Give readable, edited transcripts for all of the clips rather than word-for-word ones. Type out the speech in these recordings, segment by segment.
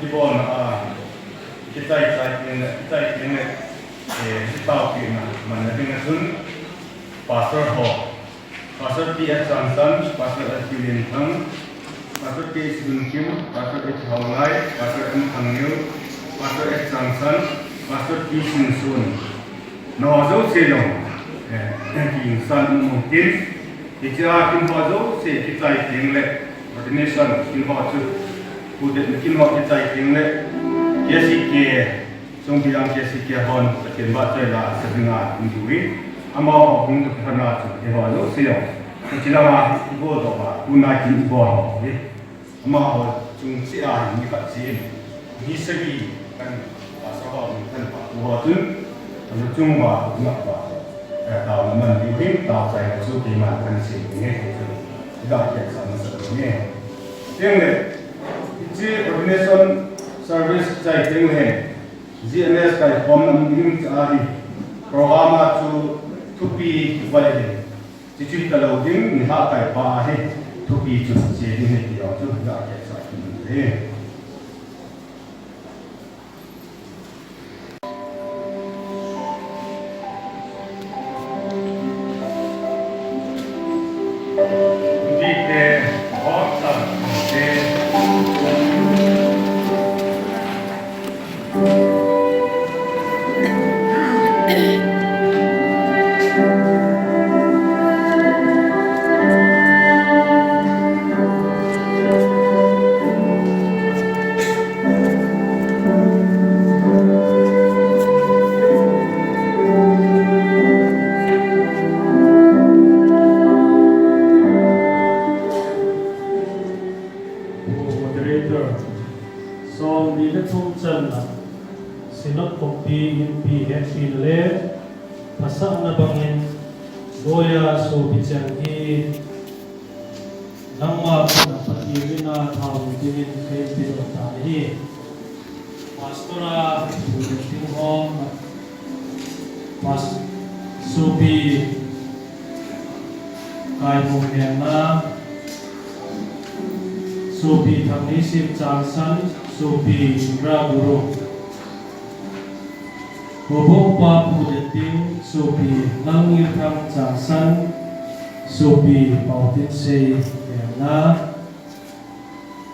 Ibon kita ini tahu kena mana dengan sun Pastor Ho, Pastor T.S. Johnson, Pastor S. Linton, Pastor T.S. Kim, Pastor H. Hawlai, Pastor M. Thangil, Pastor S. Johnson, Pastor T. Sinsun. Nozo selong, king san mungkin, kita kin hozo se kita tinggal, ordination kin hozo, udah kin hozo kita tinggal, Jessica, song bilang Jessica Hon, kin baca lah sedengar minggu Ama untuk kerana tu, hozo selong, kita lah ibu doa, guna kin ibu ho, ama cung siapa ni kat sini, ni segi kan pasal kan ho tu. Kalau cuma nak tahu mana diuhin, tahu saya suci mana kan sih ni itu tidak ada sama-sama. Yang ni, ini ordination service saya tengah GMS kai form ini cari program tu pi boleh. Jadi kalau ding ni hak kai pa tu pi tu jadi ni dia tu tidak ada sama-sama.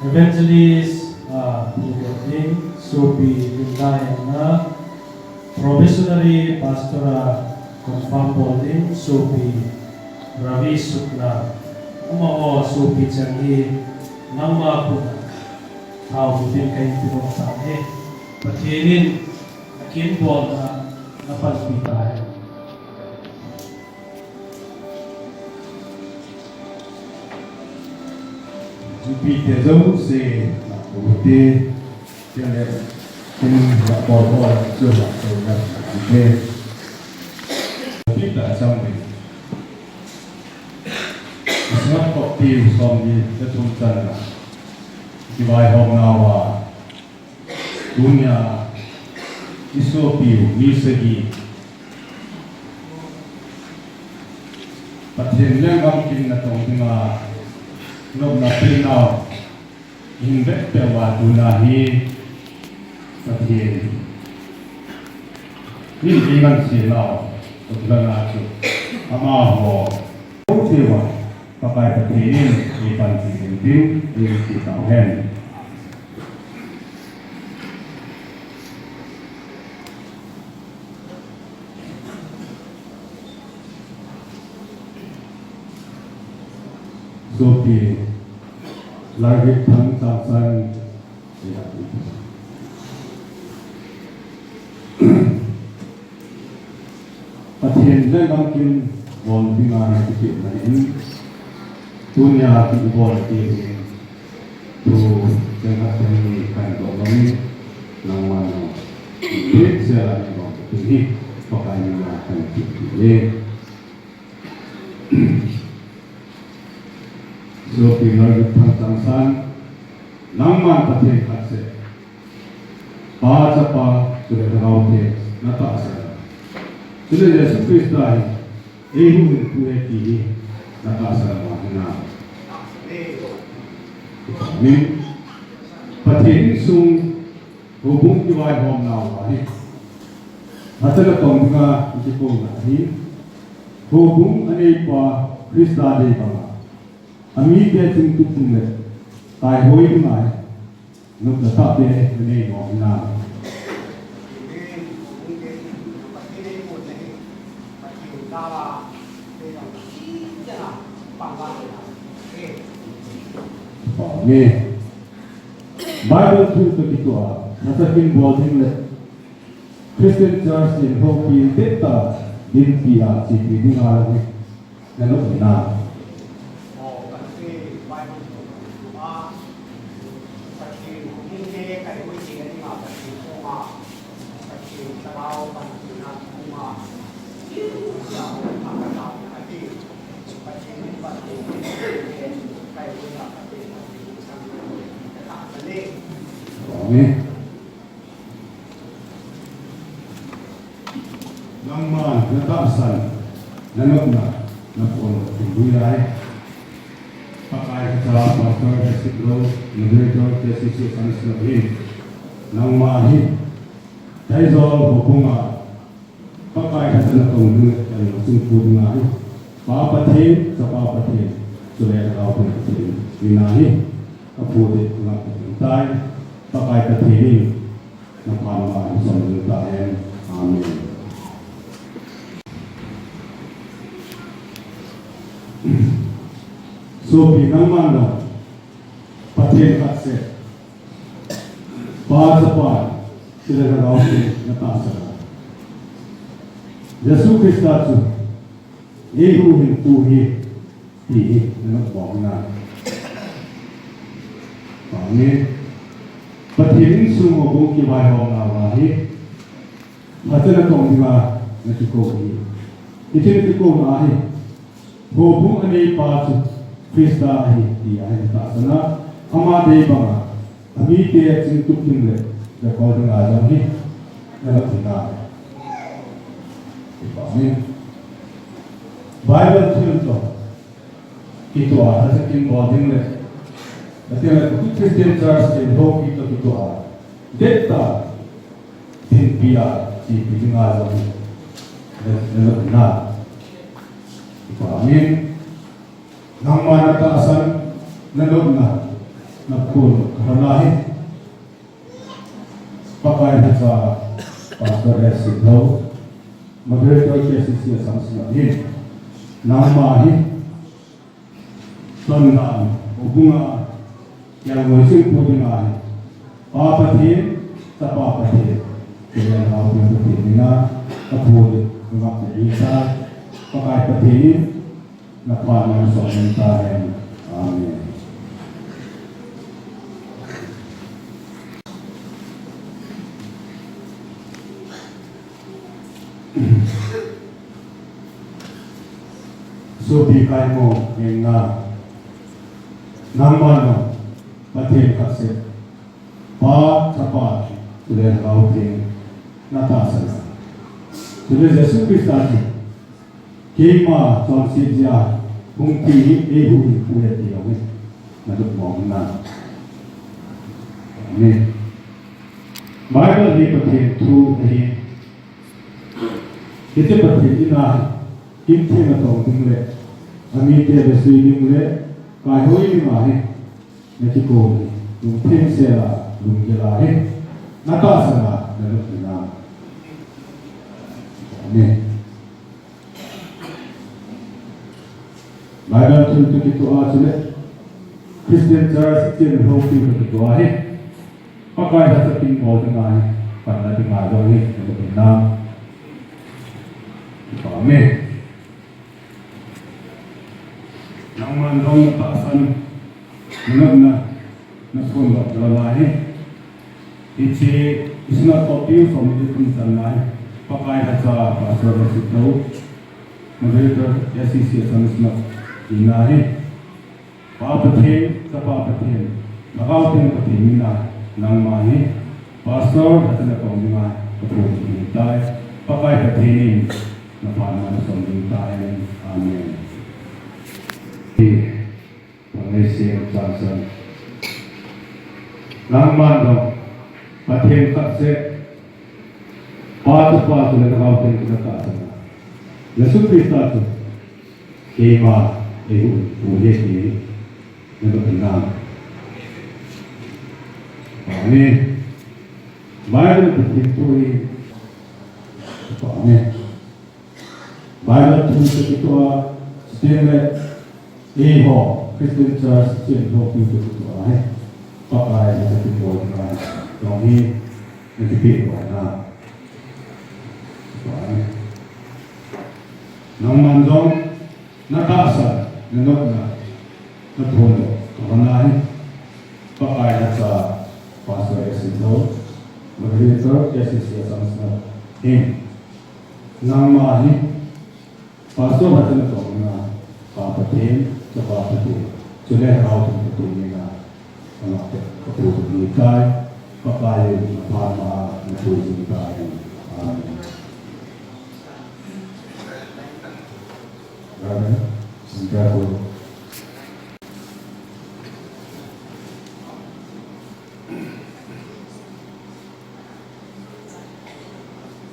Evangelist Pugating Sophie Lindayana, Provisionary Pastoral Confirm Boarding Sophie Ravi Sukla, Umaho Sophie Changi, Nama Puna, How Putin Kain Pino Sane, Patinin, Akin Bola, Napas Pitay. Jupiter jauh se bukti yang nak bawa sudah sudah Jupiter kita sampai semua kopi sambil terus di bawah nawa dunia isu piu misegi pathennya mungkin nak tengah Nom na pinau invek pewa dunahi satien. Ni jangan silau, tujuan aku. Amaho, siapa pakai petinin di panci penting di Tauhen. Sophie lagi thang sasan patien dan mungkin wong bingar dikit lain dunia tibor ini tu jangan kan doang nama ini saya ini pokoknya akan dipilih. So pinag pagtangsan naman pati kasi para pa sudah rawte natasa sudah Yesus Kristus ay ehun kueti natasa mahina amin pati sung ki vai hom nào hi hata la tong nga ki ko na hi ho bung ane pa krista de ba ami ke chung tu chung le tai hoi tu mai nuk la ta de ne ho na nghe Bible truth to kitu a nasakin bolding le Christian Church in Hopi deta din pia si piding ala ni nalo na Amen. Nang man natapsan nanok na pon tungulay pakai sa pastor Sikro moderator tesisi sanis labin nang mahi daizol hukunga pakai sa natong ay singpud nga papathe sa papathe sulay raw pun inahi kapudi nga tay pakai kathini na pamamaan sa mga tayo. Amen. So, pinangman na patin katse pa sa pa sila na raw na tasa. Yesu Kristasu ihuhin tuhi tihi na nagbawa na. Amen. Patin sumubong kibay ho na wahi hata na tong diba na tikohi itin tiko na ahi hubong anay pa sa Krista ahi di ahi na tasana ama day ba nga amite at sintukin le na kodong adam hi na natina Amen. Bible to ito sa kinboding le Até o Christian Church in Hopi to Kitoa. Detta din pia si pingal na. Amen. Nang manataasan nalog na kun kahalahin. Pakai sa Pastor Sikro moderator tesisi sa sinahin. Nang mahi sonaan ubunga yang masih punya apa sih, apa sih, kita tahu yang pentingnya kabul mengaku bisa pakai peti, nafas masuk mentah. Amin. So bikai mo yang namanya patin kasi pa tapat tulad rawting natasana tulad Yesu Kristo kima sonsidya kung ti ehu puya diyawi nadukmong na Amen. Bible ni patin tu ahin ito patin inahin kinti na tong tingle amite besui tingle kahoy ni mahin Nakiko, yung pinsela, yung gilahin, natasana na nukina. Amen. Bible to kito asile, Christian Church in Hopi to kito ahin, pakai sa tingkol ng ahin, para natin magawin na nukina. Amen. Nang manong nataasan, Mengenai naskah lalai, itu is not copy from the Quran. Pakai bahasa Pastor Sikro, moderator SCC Sanisma Inahi, Papathin, Sapapathin, Nakautin Patimina, Nang Mahi, Pastor Hatana Kaunga, Kapuri Tay, Pakai Pathinin, Napaman Somding Tay, Amen. Pangasiang Johnson. Nang mando, Pathem Katse, Path Path Lagautin Kata, the Supritatu, Kema, Uheti, Nabatinam. Amen. Bible Victory. Amen. Bible Victory. Still Eho, Christian Church, still no people to I. Papa, I have to go to don't he? And the people right now. Amen. Namandong, Nakasa, Nanokna, Napondo, Kavanai. Papa, I have Pastor Esito, Moderator, SCC Samsung, him. Namahi, Pastor Hatanatona, Papa Tim, the Papa Tim, to let out of the Tumina, and after the Nikai, Papa, Papa, and the Nikai. Amen. Brother, and brother.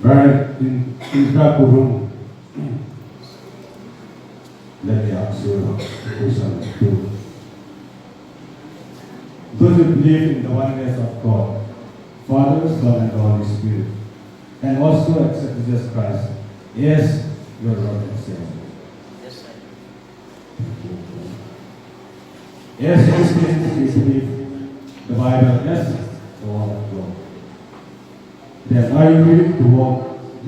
Right in Kapurung, let me ask you a question too. Those who believe in the oneness of God, Father, Son, and Holy Spirit, and also accept Jesus Christ, yes, your Lord and Savior. Yes, sir. Yes, Christians, we believe the Bible, yes, the Word of God. That are you willing to walk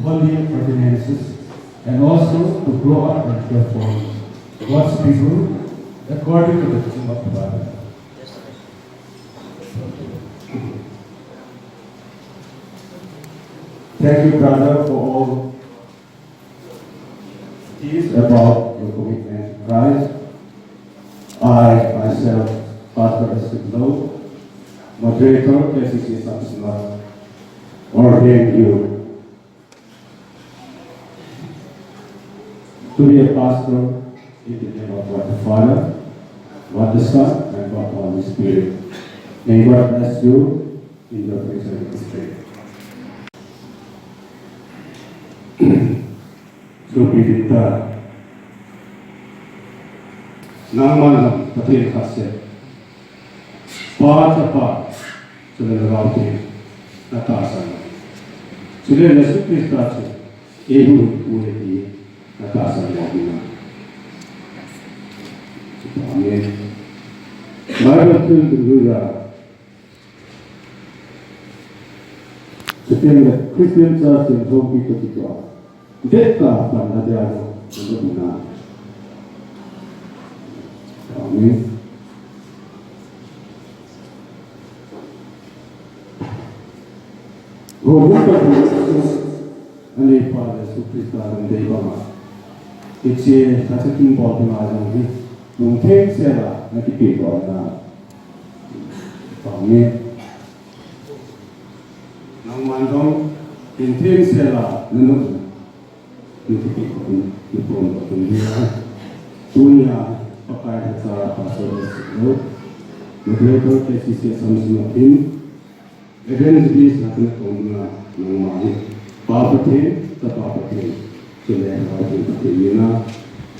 holy ordinances and also to grow up and care for God's people according to the teaching of the Bible? Yes, sir. Thank you, brother, for all these about your commitment to Christ. I myself, Pastor Esquilo, moderator, KCC Samsung, ordain you to be a pastor in the name of God the Father, God the Son, and God the Holy Spirit. May God bless you in your Christian ministry. So be it Nangman Patil Kase Part to the Ravati Natasana. Today, let's look at that. Able to be Natasana Wabina. Amen. Bible to the September Christian Church in Hopi to God. Detta Panadiano, Nabina. Amen. Ani Father Sukrista and Devama. It's a Tasakin Baltimore. Mungkin Sarah, Naki Borna. Amen. Nang Mandong, Tintin Sarah, Nunu. Punya pakai cara pasal itu, mereka kesisi sama tim, event bis nak kongna nama Papati, Tapapati, sudah ada di mana,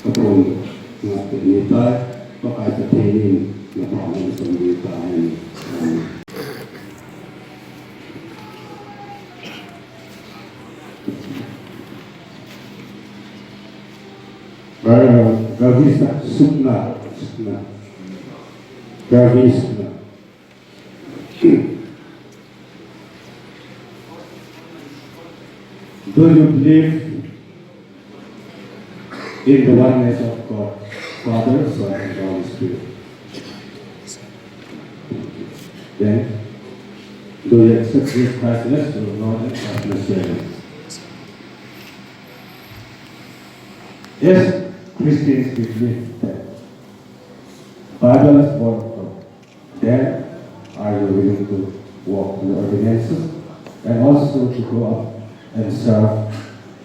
kapon nak kita pakai tim, nama sendiri ini. Gavisa Sukna, Gavisna. Do you believe in the oneness of God, Father, Son, and Holy Spirit? Then, do you accept Jesus Christ as your Lord and personal Savior? Yes. Christians believe that Bible is born of God. Then are you willing to walk in the ordinances and also to grow up and serve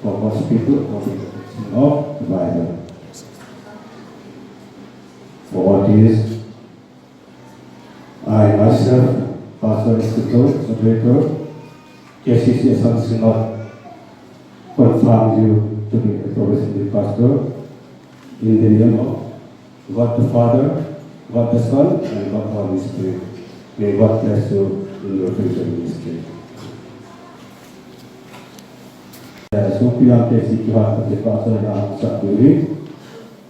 for God's people according to the teaching of the Bible? For all this, I myself, Pastor Institute, Moderator, KCC Assembly not confirm you to be the provincial pastor in the name of God the Father, God the Son, and God the Holy Spirit. May God bless you in your future ministry. So pihak KCC kihat pati pastor na sa diri.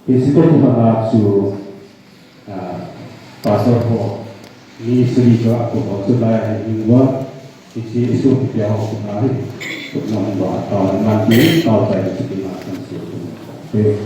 Isiko kihat su pastor ko ni suri ka ako ko tulay ni wa isi isu pihak ko na ri ko na ba ta na ni ta ta sa pinasan su. Okay.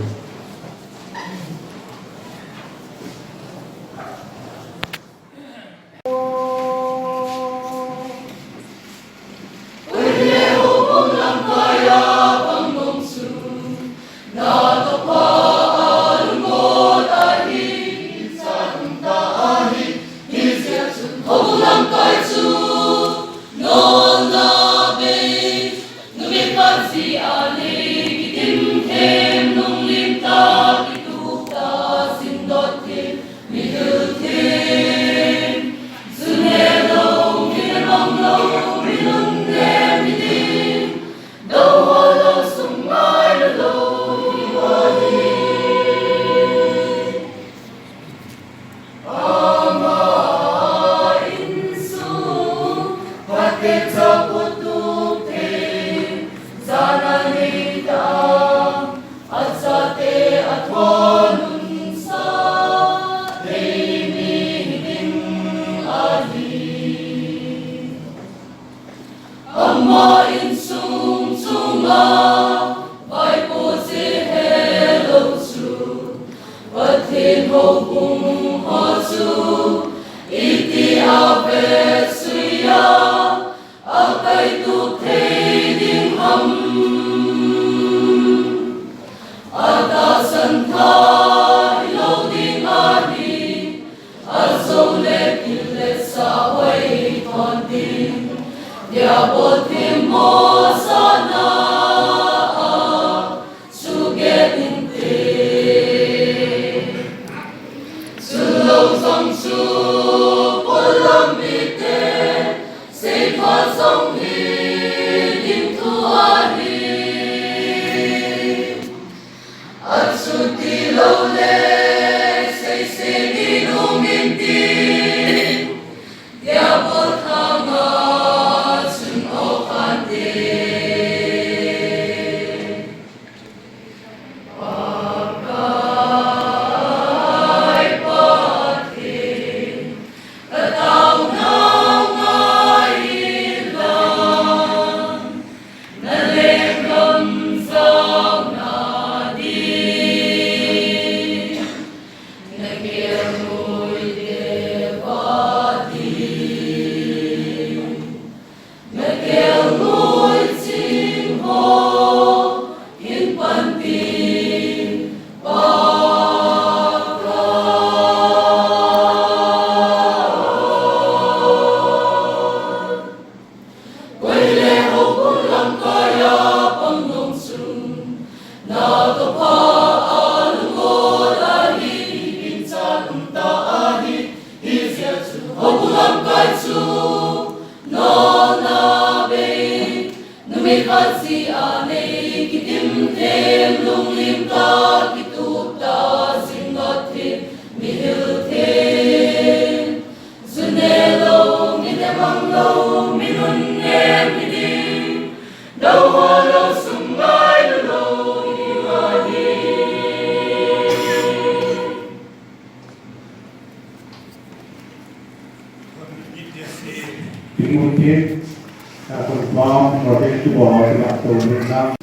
Mungkin confirm project to board October na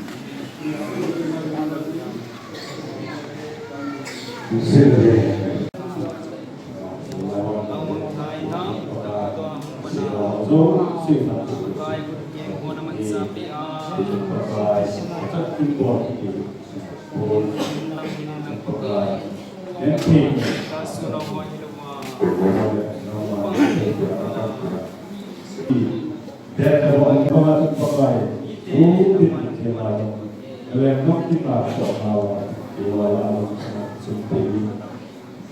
dan orang orang pakai untuk dikelayan, lelok kita soal awal sendiri.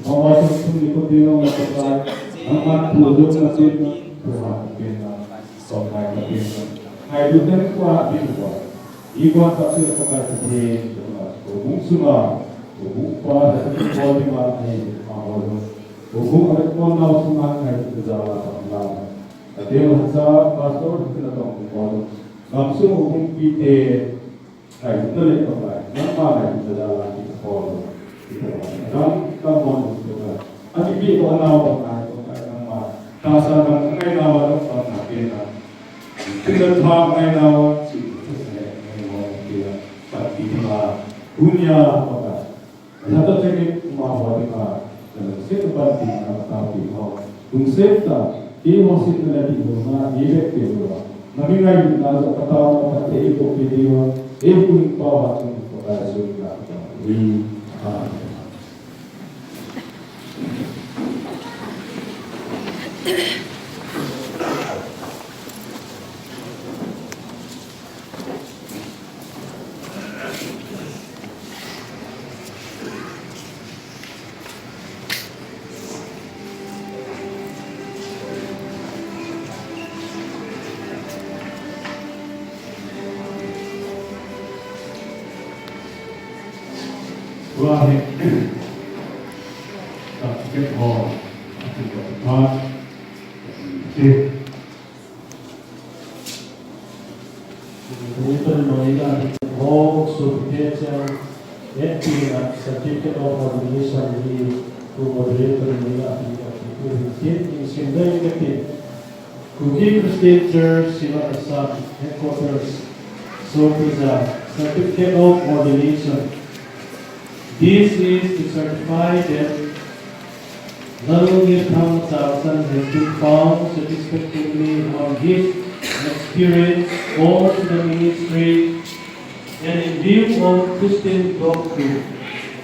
Awal sendiri itu dia orang pakai amat belum nasib so my location. I do them qua before. Iwan kasi ako kahit brain, kung suma, kung pa sa body ma ay mawalo. Kung alat mo na suma kahit jawa sa lang. At yung sa pastor sila tong kung kamso kung pite ay tuloy ko ba. Nang pa sa jawa sa polo. Nang kamon ko. Ang ibig ko na ako ng kasa ng ngay nawa ng natin na. Tingnan pa ngay nawa dunia apa? Satu sekali mawar ka, setiap hari kita tahu bahawa konsepta ini masih terjadi dalam hidup kita. Nabi Nabi nasa katawa pati ito kitiwa, ito yung bawat ng pagkasunod natin. Wahai tak sikit ho, tak sikit. Untuk menolak hoax, subjeknya, etika, certificate of obligation di moderator menolak itu sehingga negatif. Kuki Christian Church, Sinod Assam headquarters, so pizza certificate of ordination. This is to certify that Nalungi Tham Sarsan has been found satisfactorily on his experience or to the ministry and in view of Christian doctrine,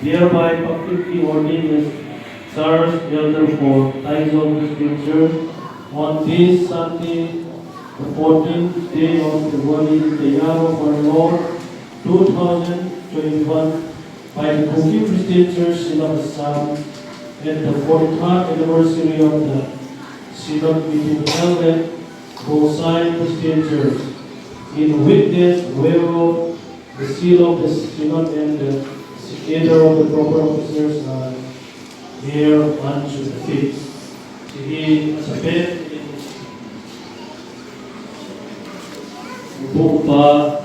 thereby publicly ordained as Sar's elder for Taizong Christian Church on this Sunday, the 14th day of February, the year of our Lord, 2021. By the Kuki Christian Church Sinod Assam and the 43rd anniversary of the Synod meeting held at Bosai Christian Church, in witness whereof the seal of the Synod and the signature of the proper officers are here unto the feet. Sige, masabit, upo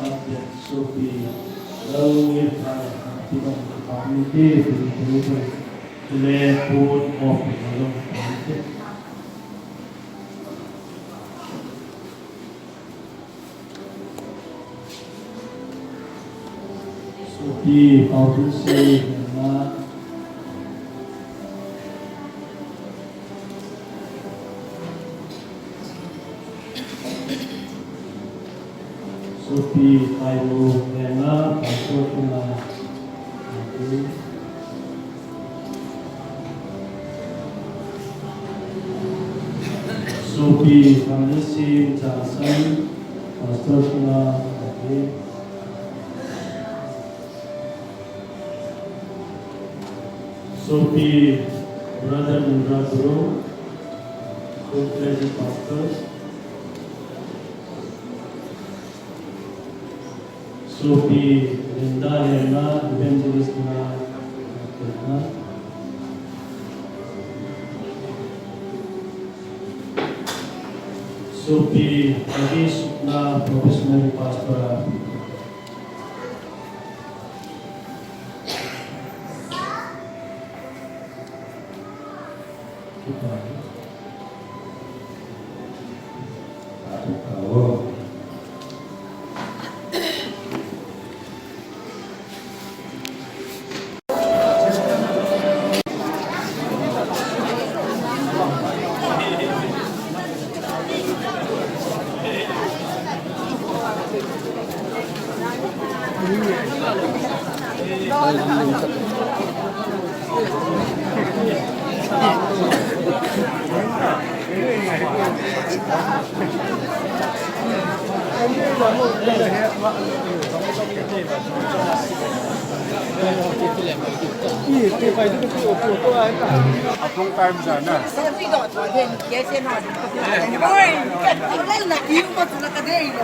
at Sophie, lalungin tayo. Tidak community level of development. So the how to say so the I will pastor Sophie Vanessa Jackson, Pastor Suna, Sophie Brother Indra Guru, full-fledged pastors. Sophie Linda Lena, evangelist na Sophie Ravish na professional pastor.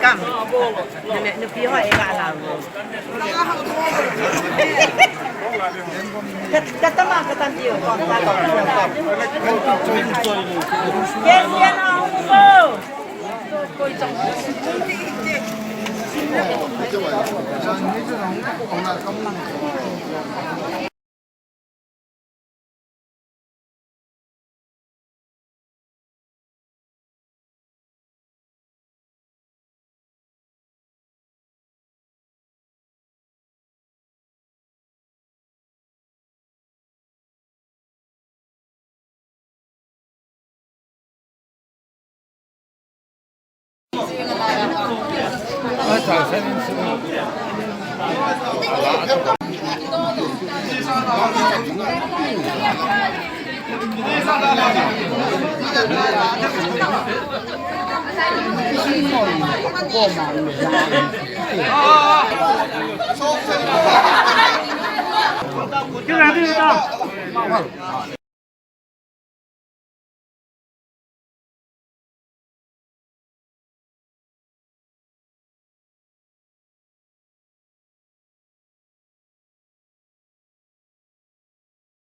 Cam, nenek nepi hoi kat alam. Kata mak kata dia. Yes, ya nak umur. Koi trong. Cái này đi đâu?